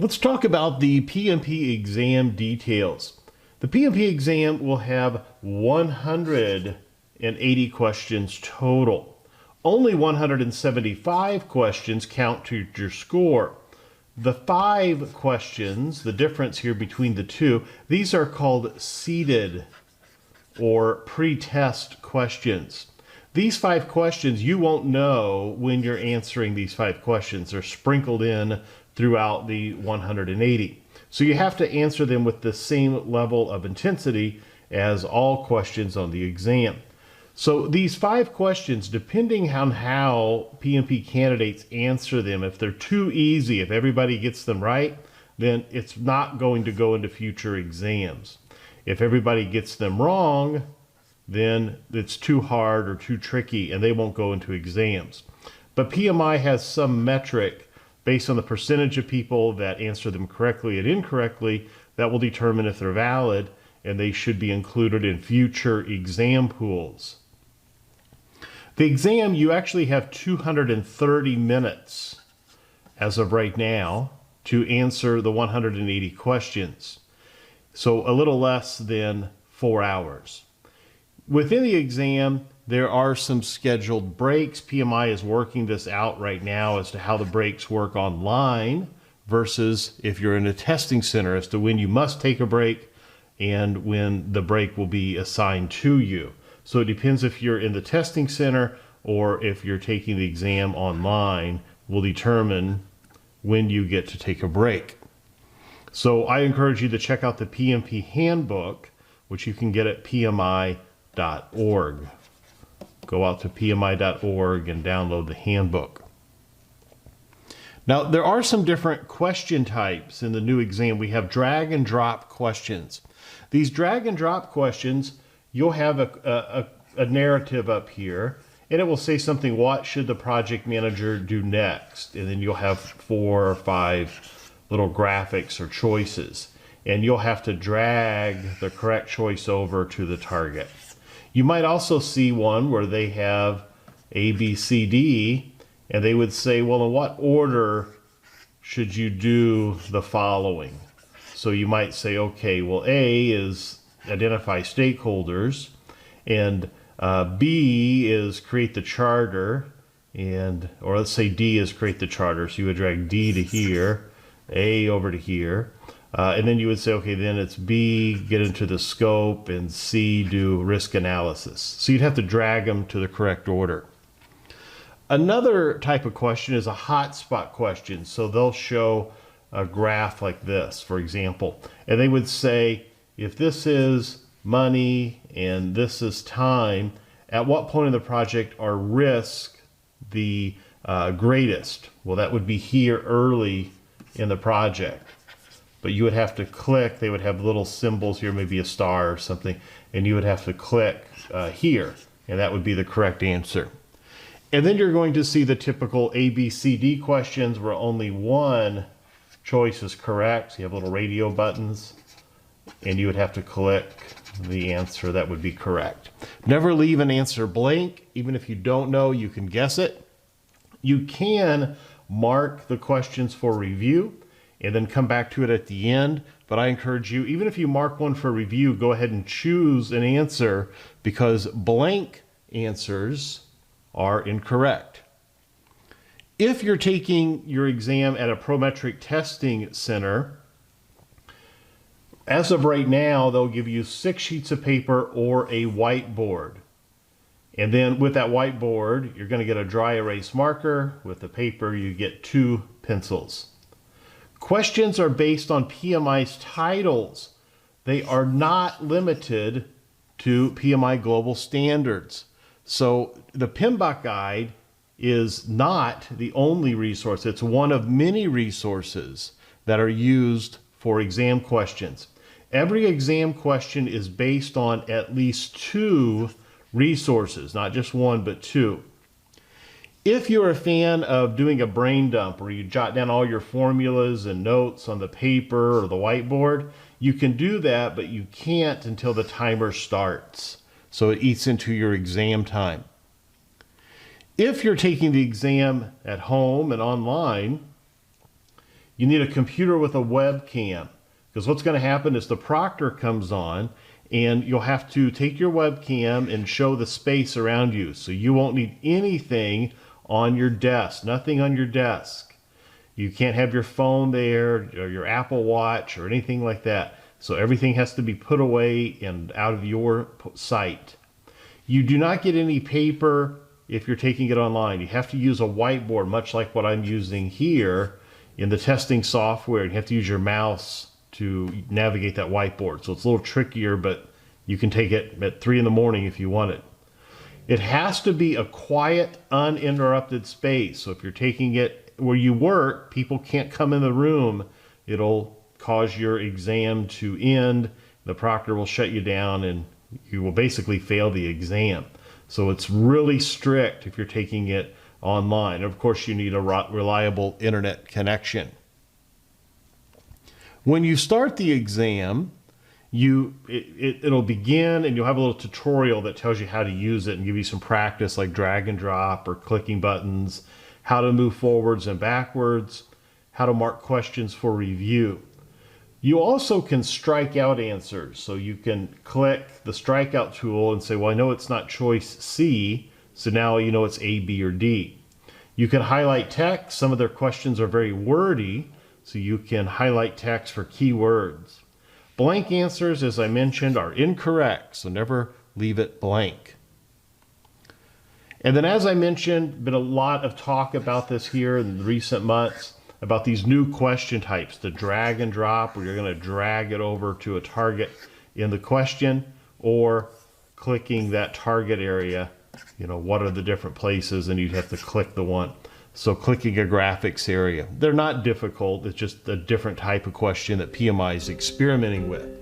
Let's talk about the PMP exam details. The PMP exam will have 180 questions total. Only 175 questions count to your score. The 5 questions, the difference here between the two, these are called seeded or pre-test questions. These 5 questions, you won't know when you're answering these 5 questions. They're sprinkled in throughout the 180. So you have to answer them with the same level of intensity as all questions on the exam. So these 5 questions, depending on how PMP candidates answer them, if they're too easy, if everybody gets them right, then it's not going to go into future exams. If everybody gets them wrong, then it's too hard or too tricky and they won't go into exams. But PMI has some metric based on the percentage of people that answer them correctly and incorrectly that will determine if they're valid, and they should be included in future exam pools. The exam, you actually have 230 minutes as of right now to answer the 180 questions. So a little less than 4 hours. Within the exam, there are some scheduled breaks. PMI is working this out right now as to how the breaks work online versus if you're in a testing center as to when you must take a break and when the break will be assigned to you. So it depends if you're in the testing center or if you're taking the exam online will determine when you get to take a break. So I encourage you to check out the PMP handbook, which you can get at pmi.org. Go out to pmi.org and download the handbook. Now, there are some different question types in the new exam. We have drag and drop questions. These drag and drop questions, you'll have a narrative up here, and it will say something, what should the project manager do next? And then you'll have 4 or 5 little graphics or choices, and you'll have to drag the correct choice over to the target. You might also see one where they have A, B, C, D, and they would say, well, in what order should you do the following? So you might say, okay, well, A is identify stakeholders, and B is create the charter, or let's say D is create the charter. So you would drag D to here, A over to here. And then you would say, okay, then it's B, get into the scope, and C, do risk analysis. So you'd have to drag them to the correct order. Another type of question is a hotspot question. So they'll show a graph like this, for example, and they would say, if this is money and this is time, at what point in the project are risk the greatest? Well, that would be here early in the project. But you would have to click, they would have little symbols here, maybe a star or something, and you would have to click here, and that would be the correct answer. And then you're going to see the typical A, B, C, D questions where only one choice is correct. So you have little radio buttons, and you would have to click the answer that would be correct. Never leave an answer blank. Even if you don't know, you can guess it. You can mark the questions for review and then come back to it at the end. But I encourage you, even if you mark one for review, go ahead and choose an answer, because blank answers are incorrect. If you're taking your exam at a Prometric testing center, as of right now, they'll give you 6 sheets of paper or a whiteboard. And then with that whiteboard, you're going to get a dry erase marker. With the paper, you get 2 pencils. Questions are based on PMI's titles. They are not limited to PMI global standards. So the PMBOK guide is not the only resource. It's one of many resources that are used for exam questions. Every exam question is based on at least 2 resources, not just 1, but 2. If you're a fan of doing a brain dump where you jot down all your formulas and notes on the paper or the whiteboard, you can do that, but you can't until the timer starts. So it eats into your exam time. If you're taking the exam at home and online, You need a computer with a webcam, because what's going to happen is the proctor comes on and you'll have to take your webcam and show the space around you. So you won't need anything on your desk, nothing on your desk. You can't have your phone there or your Apple Watch or anything like that. So everything has to be put away and out of your sight. You do not get any paper if you're taking it online. You have to use a whiteboard, much like what I'm using here in the testing software. You have to use your mouse to navigate that whiteboard. So it's a little trickier, but you can take it at 3 in the morning if you want it. It has to be a quiet, uninterrupted space. So if you're taking it where you work, people can't come in the room. It'll cause your exam to end. The proctor will shut you down and you will basically fail the exam. So it's really strict if you're taking it online. Of course, you need a reliable internet connection. When you start the exam, it'll begin and you'll have a little tutorial that tells you how to use it and give you some practice like drag and drop or clicking buttons, how to move forwards and backwards, how to mark questions for review. You also can strike out answers. So you can click the strikeout tool and say, well, I know it's not choice C, so now you know it's A, B, or D. You can highlight text. Some of their questions are very wordy, so you can highlight text for keywords. Blank answers, as I mentioned, are incorrect, so never leave it blank. And then, as I mentioned, been a lot of talk about this here in recent months, about these new question types, the drag and drop, where you're going to drag it over to a target in the question, or clicking that target area, what are the different places, and you'd have to click the one. So clicking a graphics area. They're not difficult, it's just a different type of question that PMI is experimenting with.